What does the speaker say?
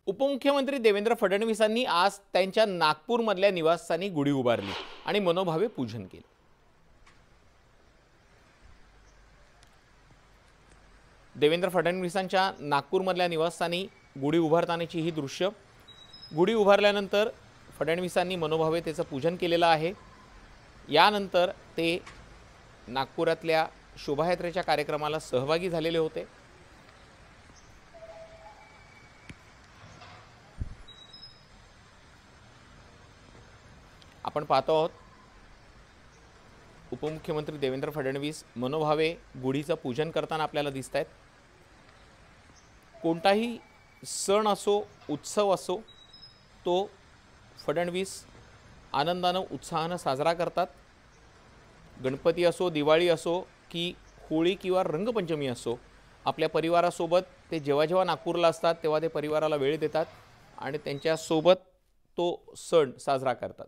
उपमुख्यमंत्री देवेंद्र फडणवीसांनी आज त्यांच्या नागपूरमधल्या निवासस्थानी गुढी उभारली आणि मनोभावे पूजन केले। देवेंद्र फडणवीसांच्या नागपूरमधल्या निवासस्थानी गुढी उभारतानाची ही दृश्य। गुढी उभारल्यानंतर फडणवीसांनी मनोभावे त्याचं पूजन केलेलं आहे। यानंतर ते नागपुरातल्या शोभायात्रेच्या कार्यक्रमाला सहभागी झालेले होते। आपण पाहतो आहोत उपमुख्यमंत्री देवेंद्र फडणवीस मनोभावे गुढीचं पूजन करताना आपल्याला दिसत आहेत। कोणताही सण असो उत्सव असो तो फडणवीस आनंदाने उत्साहाने साजरा करतात। गणपती असो दिवाळी असो की होळी किंवा रंगपंचमी असो आपल्या परिवारासोबत ते जेव्हा जेव्हा नागपूरला असतात तेव्हा ते परिवाराला वेळ देतात आणि त्यांच्या सोबत तो सण साजरा करतात।